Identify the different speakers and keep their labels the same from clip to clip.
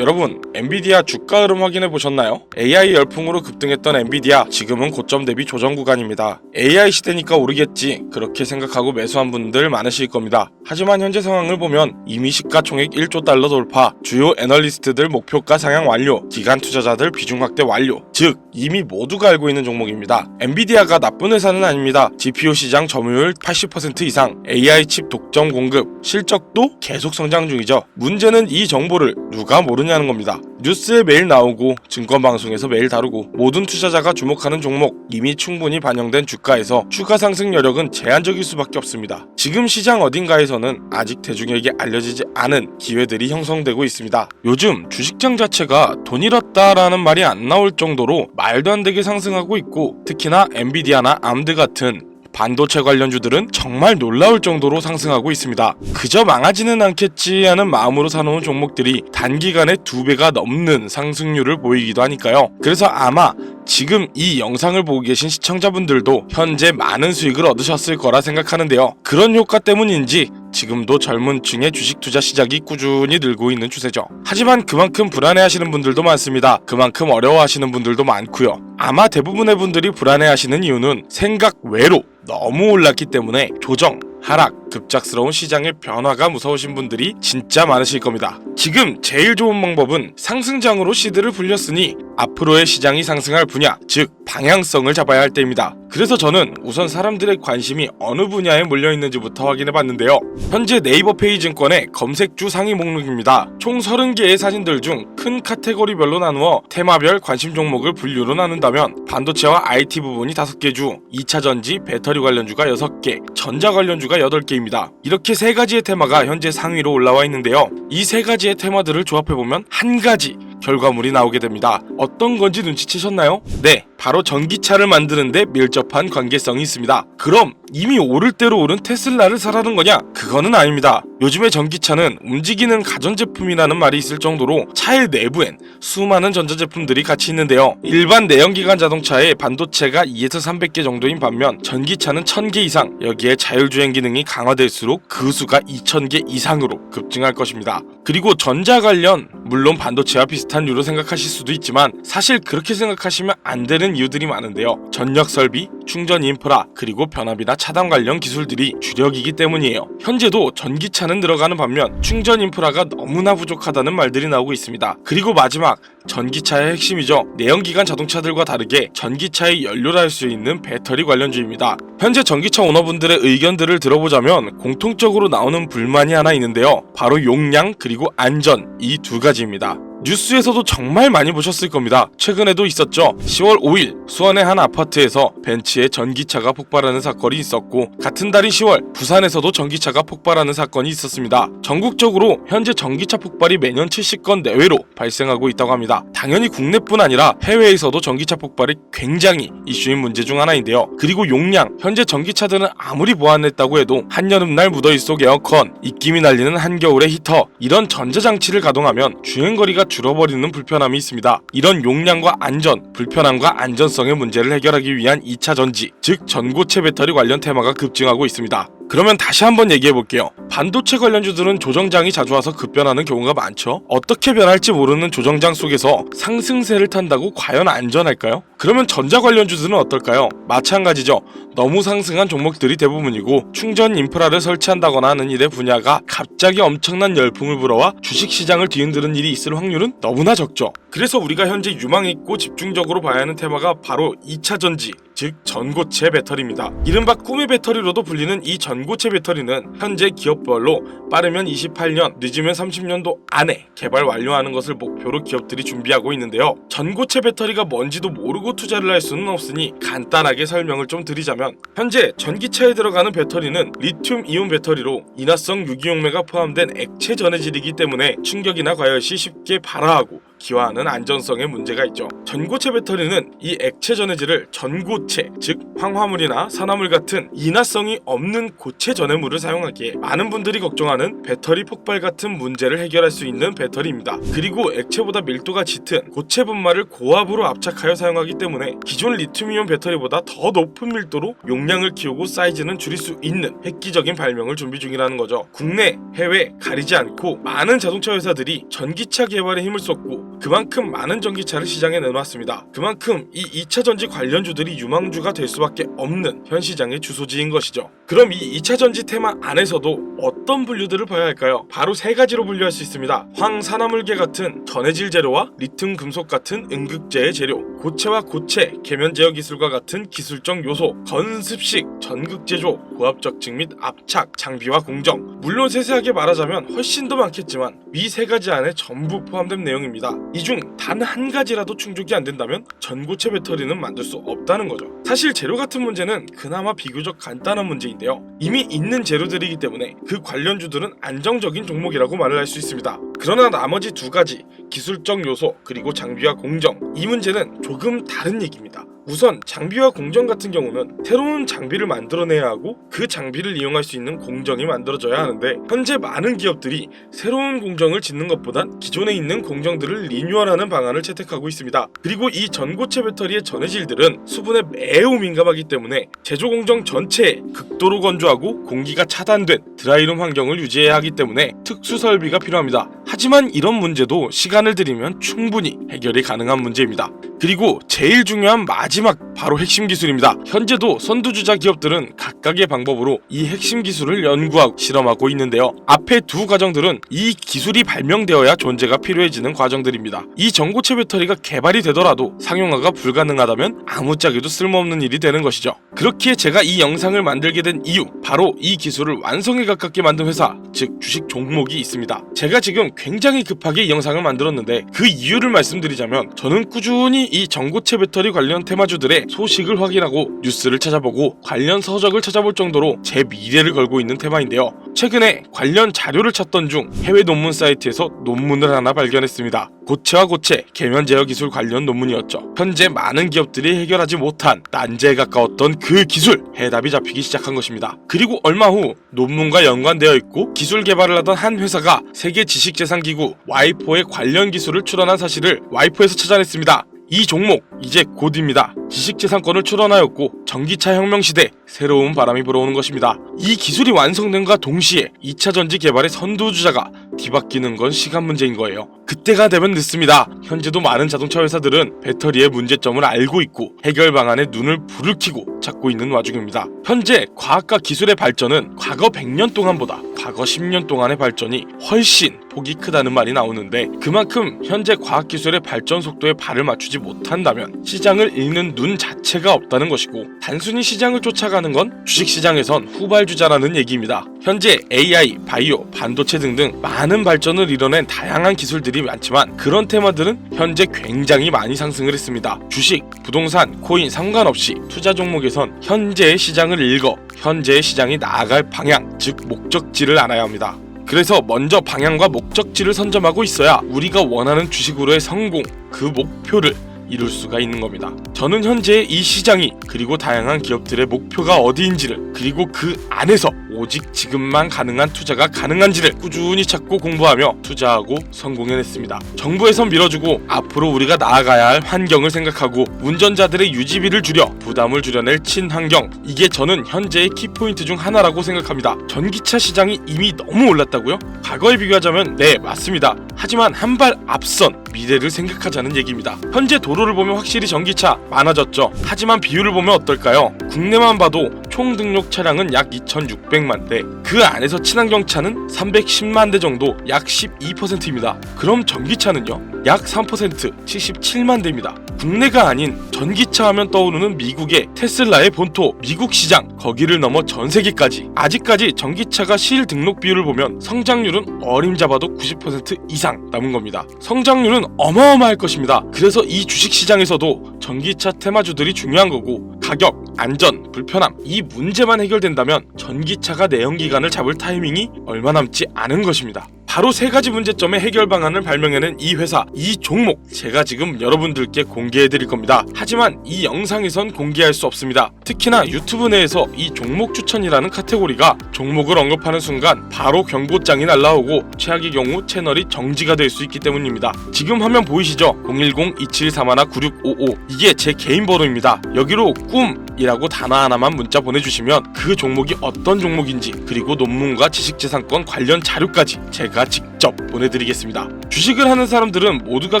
Speaker 1: 여러분, 엔비디아 주가 흐름 확인해 보셨나요? AI 열풍으로 급등했던 엔비디아 지금은 고점 대비 조정 구간입니다. AI 시대니까 오르겠지 그렇게 생각하고 매수한 분들 많으실 겁니다. 하지만 현재 상황을 보면 이미 시가총액 1조 달러 돌파, 주요 애널리스트들 목표가 상향 완료, 기관 투자자들 비중 확대 완료, 즉 이미 모두가 알고 있는 종목입니다. 엔비디아가 나쁜 회사는 아닙니다. GPU 시장 점유율 80% 이상, AI 칩 독점 공급, 실적도 계속 성장 중이죠. 문제는 이 정보를 누가 모르냐는 겁니다. 뉴스에 매일 나오고 증권방송에서 매일 다루고 모든 투자자가 주목하는 종목, 이미 충분히 반영된 주가에서 추가 상승 여력은 제한적일 수밖에 없습니다. 지금 시장 어딘가에서는 아직 대중에게 알려지지 않은 기회들이 형성되고 있습니다. 요즘 주식장 자체가 돈 잃었다라는 말이 안 나올 정도로 말도 안 되게 상승하고 있고, 특히나 엔비디아나 암드 같은 반도체 관련주들은 정말 놀라울 정도로 상승하고 있습니다. 그저 망하지는 않겠지 하는 마음으로 사놓은 종목들이 단기간에 2배가 넘는 상승률을 보이기도 하니까요. 그래서 아마 지금 이 영상을 보고 계신 시청자분들도 현재 많은 수익을 얻으셨을 거라 생각하는데요. 그런 효과 때문인지 지금도 젊은 층의 주식 투자 시작이 꾸준히 늘고 있는 추세죠. 하지만 그만큼 불안해하시는 분들도 많습니다. 그만큼 어려워하시는 분들도 많고요. 아마 대부분의 분들이 불안해하시는 이유는 생각 외로 너무 올랐기 때문에 조정, 하락, 급작스러운 시장의 변화가 무서우신 분들이 진짜 많으실 겁니다. 지금 제일 좋은 방법은 상승장으로 시드를 불렸으니 앞으로의 시장이 상승할 분야, 즉 방향성을 잡아야 할 때입니다. 그래서 저는 우선 사람들의 관심이 어느 분야에 몰려있는지부터 확인해봤는데요. 현재 네이버 페이증권의 검색주 상위 목록입니다. 총 30개의 사진들 중 큰 카테고리별로 나누어 테마별 관심 종목을 분류로 나눈다면 반도체와 IT 부분이 5개 주, 2차전지, 배터리 관련주가 6개, 전자 관련주가 8개입니다. 이렇게 3가지의 테마가 현재 상위로 올라와 있는데요. 이 3가지의 테마들을 조합해보면 한 가지 결과물이 나오게 됩니다. 어떤 건지 눈치채셨나요? 네, 바로 전기차를 만드는데 밀접한 관계성이 있습니다. 그럼 이미 오를 대로 오른 테슬라를 사라는 거냐? 그거는 아닙니다. 요즘에 전기차는 움직이는 가전제품이라는 말이 있을 정도로 차의 내부엔 수많은 전자제품들이 같이 있는데요. 일반 내연기관 자동차의 반도체가 2에서 300개 정도인 반면 전기차는 1000개 이상, 여기에 자율주행 기능이 강화될수록 그 수가 2000개 이상으로 급증할 것입니다. 그리고 전자 관련, 물론 반도체와 비슷한 류로 생각하실 수도 있지만 사실 그렇게 생각하시면 안 되는 이유들이 많은데요. 전력 설비, 충전 인프라, 그리고 변압이나 차단 관련 기술들이 주력이기 때문이에요. 현재도 전기차는 늘어가는 반면 충전 인프라가 너무나 부족하다는 말들이 나오고 있습니다. 그리고 마지막, 전기차의 핵심이죠. 내연기관 자동차들과 다르게 전기차의 연료라 할 수 있는 배터리 관련주입니다. 현재 전기차 오너분들의 의견들을 들어보자면 공통적으로 나오는 불만이 하나 있는데요. 바로 용량 그리고 안전, 이 2가지입니다. 뉴스에서도 정말 많이 보셨을 겁니다. 최근에도 있었죠. 10월 5일 수원의 한 아파트에서 벤츠에 전기차가 폭발하는 사건이 있었고, 같은 달인 10월 부산에서도 전기차가 폭발하는 사건이 있었습니다. 전국적으로 현재 전기차 폭발이 매년 70건 내외로 발생하고 있다고 합니다. 당연히 국내뿐 아니라 해외에서도 전기차 폭발이 굉장히 이슈인 문제 중 하나인데요. 그리고 용량, 현재 전기차들은 아무리 보완했다고 해도 한여름날 무더위 속 에어컨, 입김이 날리는 한겨울의 히터, 이런 전자장치를 가동하면 주행거리가 줄어버리는 불편함이 있습니다. 이런 용량과 안전, 불편함과 안전성의 문제를 해결하기 위한 2차전지, 즉 전고체 배터리 관련 테마가 급증하고 있습니다. 그러면 다시 한번 얘기해볼게요. 반도체 관련주들은 조정장이 자주 와서 급변하는 경우가 많죠. 어떻게 변할지 모르는 조정장 속에서 상승세를 탄다고 과연 안전할까요? 그러면 전자 관련주들은 어떨까요? 마찬가지죠. 너무 상승한 종목들이 대부분이고, 충전 인프라를 설치한다거나 하는 일의 분야가 갑자기 엄청난 열풍을 불어와 주식시장을 뒤흔드는 일이 있을 확률은 너무나 적죠. 그래서 우리가 현재 유망있고 집중적으로 봐야 하는 테마가 바로 2차전지, 즉 전고체 배터리입니다. 이른바 꿈의 배터리로도 불리는 이 전고체 배터리는 현재 기업별로 빠르면 28년, 늦으면 30년도 안에 개발 완료하는 것을 목표로 기업들이 준비하고 있는데요. 전고체 배터리가 뭔지도 모르고 투자를 할 수는 없으니 간단하게 설명을 좀 드리자면, 현재 전기차에 들어가는 배터리는 리튬 이온 배터리로 인화성 유기용매가 포함된 액체 전해질이기 때문에 충격이나 과열 시 쉽게 발화하고 기화하는 안전성에 문제가 있죠. 전고체 배터리는 이 액체 전해질을 전고체, 즉 황화물이나 산화물 같은 인화성이 없는 고체 전해물을 사용하기에 많은 분들이 걱정하는 배터리 폭발 같은 문제를 해결할 수 있는 배터리입니다. 그리고 액체보다 밀도가 짙은 고체 분말을 고압으로 압착하여 사용하기 때문에 기존 리튬이온 배터리보다 더 높은 밀도로 용량을 키우고 사이즈는 줄일 수 있는 획기적인 발명을 준비 중이라는 거죠. 국내, 해외 가리지 않고 많은 자동차 회사들이 전기차 개발에 힘을 쏟고 그만큼 많은 전기차를 시장에 내놓았습니다. 그만큼 이 2차 전지 관련주들이 유망주가 될 수밖에 없는 현 시장의 주소지인 것이죠. 그럼 이 2차 전지 테마 안에서도 어떤 분류들을 봐야 할까요? 바로 세 가지로 분류할 수 있습니다. 황산화물계 같은 전해질 재료와 리튬 금속 같은 음극재의 재료, 고체와 고체, 계면 제어 기술과 같은 기술적 요소, 건습식, 전극 제조, 고압적 증 및 압착, 장비와 공정. 물론 세세하게 말하자면 훨씬 더 많겠지만 위 세 가지 안에 전부 포함된 내용입니다. 이 중 단 한 가지라도 충족이 안 된다면 전고체 배터리는 만들 수 없다는 거죠. 사실 재료 같은 문제는 그나마 비교적 간단한 문제인데요. 이미 있는 재료들이기 때문에 그 관련주들은 안정적인 종목이라고 말을 할 수 있습니다. 그러나 나머지 두 가지, 기술적 요소 그리고 장비와 공정, 이 문제는 조금 다른 얘기입니다. 우선 장비와 공정 같은 경우는 새로운 장비를 만들어내야 하고 그 장비를 이용할 수 있는 공정이 만들어져야 하는데 현재 많은 기업들이 새로운 공정을 짓는 것보단 기존에 있는 공정들을 리뉴얼하는 방안을 채택하고 있습니다. 그리고 이 전고체 배터리의 전해질들은 수분에 매우 민감하기 때문에 제조 공정 전체에 극도로 건조하고 공기가 차단된 드라이룸 환경을 유지해야 하기 때문에 특수 설비가 필요합니다. 하지만 이런 문제도 시간을 들이면 충분히 해결이 가능한 문제입니다. 그리고 제일 중요한 마지막 바로 핵심 기술입니다. 현재도 선두주자 기업들은 각각의 방법으로 이 핵심 기술을 연구하고 실험하고 있는데요. 앞에 두 과정들은 이 기술이 발명되어야 존재가 필요해지는 과정들입니다. 이 전고체 배터리가 개발이 되더라도 상용화가 불가능하다면 아무짝에도 쓸모없는 일이 되는 것이죠. 그렇기에 제가 이 영상을 만들게 된 이유, 바로 이 기술을 완성에 가깝게 만든 회사, 즉 주식 종목이 있습니다. 제가 지금 굉장히 급하게 이 영상을 만들었는데 그 이유를 말씀드리자면 저는 꾸준히 이 전고체 배터리 관련 테마주들의 소식을 확인하고 뉴스를 찾아보고 관련 서적을 찾아볼 정도로 제 미래를 걸고 있는 테마인데요. 최근에 관련 자료를 찾던 중 해외 논문 사이트에서 논문을 하나 발견했습니다. 고체와 고체, 계면 제어 기술 관련 논문이었죠. 현재 많은 기업들이 해결하지 못한 난제에 가까웠던 그 기술, 해답이 잡히기 시작한 것입니다. 그리고 얼마 후 논문과 연관되어 있고 기술 개발을 하던 한 회사가 세계 지식재산기구 와이포의 관련 기술을 출원한 사실을 와이포에서 찾아냈습니다. 이 종목 이제 곧입니다. 지식재산권을 출원하였고 전기차 혁명시대 새로운 바람이 불어오는 것입니다. 이 기술이 완성된과 동시에 2차 전지 개발의 선두주자가 뒤바뀌는 건 시간 문제인 거예요. 그때가 되면 늦습니다. 현재도 많은 자동차 회사들은 배터리의 문제점을 알고 있고 해결 방안에 눈을 불을 켜고 찾고 있는 와중입니다. 현재 과학과 기술의 발전은 과거 100년 동안보다 과거 10년 동안의 발전이 훨씬 폭이 크다는 말이 나오는데 그만큼 현재 과학기술의 발전 속도에 발을 맞추지 못한다면 시장을 읽는 눈 자체가 없다는 것이고 단순히 시장을 쫓아가는 건 주식시장에선 후발주자라는 얘기입니다. 현재 AI, 바이오, 반도체 등등 많은 발전을 이뤄낸 다양한 기술들이 많지만 그런 테마들은 현재 굉장히 많이 상승을 했습니다. 주식, 부동산, 코인 상관없이 투자 종목에선 현재의 시장을 읽어 현재의 시장이 나아갈 방향, 즉 목적지를 알아야 합니다. 그래서 먼저 방향과 목적지를 선점하고 있어야 우리가 원하는 주식으로의 성공, 그 목표를 이룰 수가 있는 겁니다. 저는 현재 이 시장이 그리고 다양한 기업들의 목표가 어디인지를 그리고 그 안에서 오직 지금만 가능한 투자가 가능한지를 꾸준히 찾고 공부하며 투자하고 성공해냈습니다. 정부에선 밀어주고 앞으로 우리가 나아가야 할 환경을 생각하고 운전자들의 유지비를 줄여 부담을 줄여낼 친환경, 이게 저는 현재의 키포인트 중 하나라고 생각합니다. 전기차 시장이 이미 너무 올랐다고요? 과거에 비교하자면 네, 맞습니다. 하지만 한 발 앞선 미래를 생각하자는 얘기입니다. 현재 도로를 보면 확실히 전기차 많아졌죠. 하지만 비율을 보면 어떨까요? 국내만 봐도 총 등록 차량은 약 2,600만 대, 그 안에서 친환경차는 310만 대 정도, 약 12%입니다. 그럼 전기차는요? 약 3%, 77만 대입니다. 국내가 아닌 전기차 하면 떠오르는 미국의 테슬라의 본토 미국 시장, 거기를 넘어 전 세계까지 아직까지 전기차가 실 등록 비율을 보면 성장률은 어림잡아도 90% 이상 남은 겁니다. 성장률은 어마어마할 것입니다. 그래서 이 주식시장에서도 전기차 테마주들이 중요한 거고 가격, 안전, 불편함, 이 문제만 해결된다면 전기차가 내연기관을 잡을 타이밍이 얼마 남지 않은 것입니다. 바로 세 가지 문제점의 해결 방안을 발명해낸 이 회사, 이 종목, 제가 지금 여러분들께 공개해드릴 겁니다. 하지만 이 영상에선 공개할 수 없습니다. 특히나 유튜브 내에서 이 종목 추천이라는 카테고리가 종목을 언급하는 순간 바로 경고장이 날라오고 최악의 경우 채널이 정지가 될 수 있기 때문입니다. 지금 화면 보이시죠? 010-2731-9655 이게 제 개인 번호입니다. 여기로 꿈이라고 단어 하나만 문자 보내주시면 그 종목이 어떤 종목인지 그리고 논문과 지식재산권 관련 자료까지 제가 직접 보내드리겠습니다. 주식을 하는 사람들은 모두가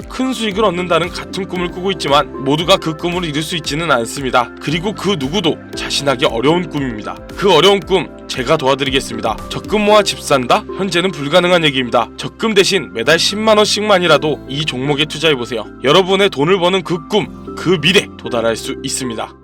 Speaker 1: 큰 수익을 얻는다는 같은 꿈을 꾸고 있지만 모두가 그 꿈을 이룰 수 있지는 않습니다. 그리고 그 누구도 자신하기 어려운 꿈입니다. 그 어려운 꿈 제가 도와드리겠습니다. 적금 모아 집 산다? 현재는 불가능한 얘기입니다. 적금 대신 매달 10만원씩만이라도 이 종목에 투자해보세요. 여러분의 돈을 버는 그 꿈, 그 미래 도달할 수 있습니다.